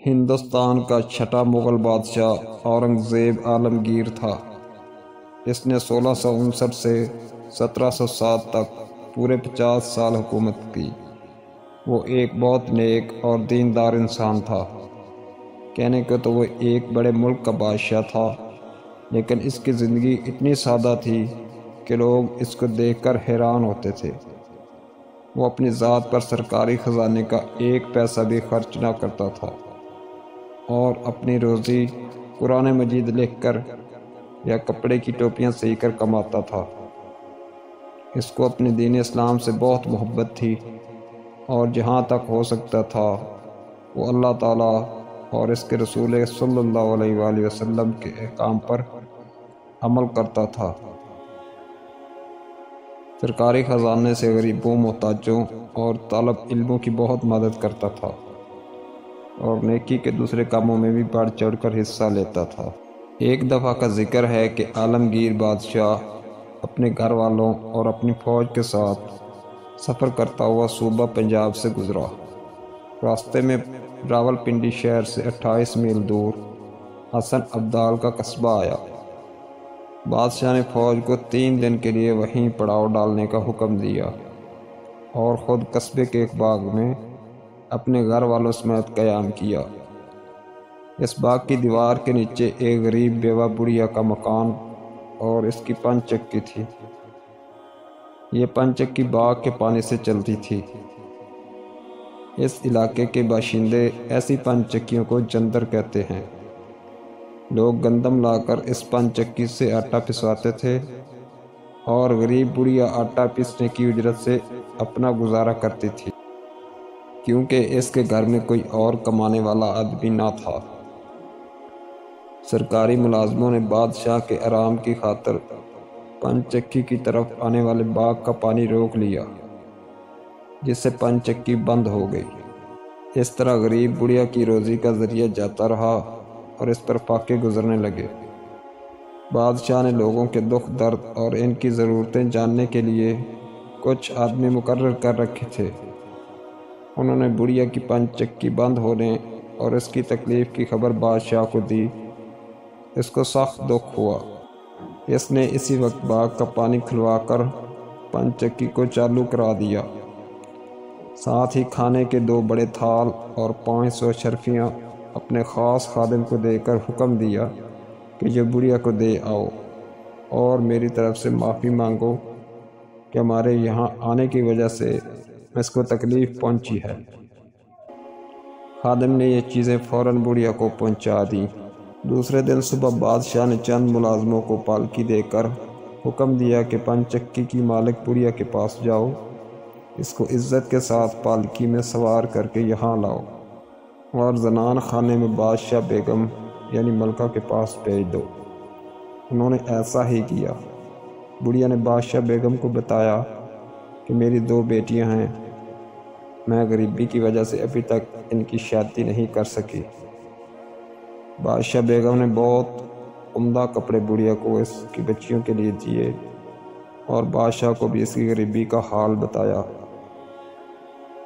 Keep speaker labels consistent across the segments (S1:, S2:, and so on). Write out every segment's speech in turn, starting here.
S1: ہندوستان کا چھٹا مغل بادشاہ اورنگزیب عالمگیر تھا۔ اس نے 1659 سے 1707 تک پورے 50 سال حکومت کی۔ وہ ایک بہت نیک اور دیندار انسان تھا۔ کہنے کو تو وہ ایک بڑے ملک کا بادشاہ تھا، لیکن اس کی زندگی اتنی سادہ تھی کہ لوگ اس کو دیکھ کر حیران ہوتے تھے۔ وہ اپنی ذات پر سرکاری خزانے کا ایک پیسہ بھی خرچ نہ کرتا تھا اور اپنی روزی قرآن مجید لکھ کر یا کپڑے کی ٹوپیاں سی کر کماتا تھا۔ اس کو اپنے دین اسلام سے بہت محبت تھی اور جہاں تک ہو سکتا تھا وہ اللہ تعالیٰ اور اس کے رسول صلی اللہ علیہ وآلہ وسلم کے احکام پر عمل کرتا تھا۔ سرکاری خزانے سے غریبوں، محتاجوں اور طالب علموں کی بہت مدد کرتا تھا اور نیکی کے دوسرے کاموں میں بھی بڑھ چڑھ کر حصہ لیتا تھا۔ ایک دفعہ کا ذکر ہے کہ عالمگیر بادشاہ اپنے گھر والوں اور اپنی فوج کے ساتھ سفر کرتا ہوا صوبہ پنجاب سے گزرا۔ راستے میں راولپنڈی شہر سے 28 میل دور حسن ابدال کا قصبہ آیا۔ بادشاہ نے فوج کو 3 دن کے لیے وہیں پڑاؤ ڈالنے کا حکم دیا اور خود قصبے کے ایک باغ میں اپنے گھر والوں سمیت قیام کیا۔ اس باغ کی دیوار کے نیچے ایک غریب بیوہ بڑھیا کا مکان اور اس کی 5 چکی تھی۔ یہ 5 چکی باغ کے پانی سے چلتی تھی۔ اس علاقے کے باشندے ایسی 5 چکیوں کو جندر کہتے ہیں۔ لوگ گندم لا کر اس 5 چکی سے آٹا پسواتے تھے اور غریب بڑھیا آٹا پیسنے کی اجرت سے اپنا گزارا کرتی تھی، کیونکہ اس کے گھر میں کوئی اور کمانے والا آدمی نہ تھا۔ سرکاری ملازموں نے بادشاہ کے آرام کی خاطر 5 چکی کی طرف آنے والے باغ کا پانی روک لیا، جس سے 5 چکی بند ہو گئی۔ اس طرح غریب بڑھیا کی روزی کا ذریعہ جاتا رہا اور اس پر فاقے گزرنے لگے۔ بادشاہ نے لوگوں کے دکھ درد اور ان کی ضرورتیں جاننے کے لیے کچھ آدمی مقرر کر رکھے تھے۔ انہوں نے بڑھیا کی 5 چکی بند ہونے اور اس کی تکلیف کی خبر بادشاہ کو دی۔ اس کو سخت دکھ ہوا۔ اس نے اسی وقت باغ کا پانی کھلوا کر 5 چکی کو چالو کرا دیا۔ ساتھ ہی کھانے کے 2 بڑے تھال اور 500 اشرفیاں اپنے خاص خادم کو دے کر حکم دیا کہ یہ بڑھیا کو دے آؤ اور میری طرف سے معافی مانگو کہ ہمارے یہاں آنے کی وجہ سے اس کو تکلیف پہنچی ہے۔ خادم نے یہ چیزیں فوراً بڑھیا کو پہنچا دیں۔ دوسرے دن صبح بادشاہ نے چند ملازموں کو پالکی دے کر حکم دیا کہ 5 چکی کی مالک بڑھیا کے پاس جاؤ، اس کو عزت کے ساتھ پالکی میں سوار کر کے یہاں لاؤ اور زنان خانے میں بادشاہ بیگم یعنی ملکہ کے پاس بھیج دو۔ انہوں نے ایسا ہی کیا۔ بڑھیا نے بادشاہ بیگم کو بتایا کہ میری 2 بیٹیاں ہیں، میں غریبی کی وجہ سے ابھی تک ان کی شادی نہیں کر سکی۔ بادشاہ بیگم نے بہت عمدہ کپڑے بڑھیا کو اس کی بچیوں کے لیے دیے اور بادشاہ کو بھی اس کی غریبی کا حال بتایا۔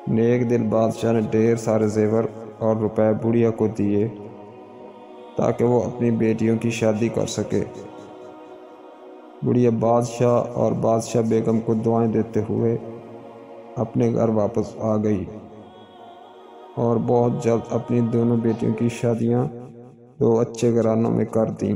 S1: نیک دل بادشاہ نے ڈھیر سارے زیور اور روپے بڑھیا کو دیے تاکہ وہ اپنی بیٹیوں کی شادی کر سکے۔ بڑھیا بادشاہ اور بادشاہ بیگم کو دعائیں دیتے ہوئے اپنے گھر واپس آ گئی اور بہت جلد اپنی دونوں بیٹیوں کی شادیاں 2 اچھے گھرانوں میں کر دیں۔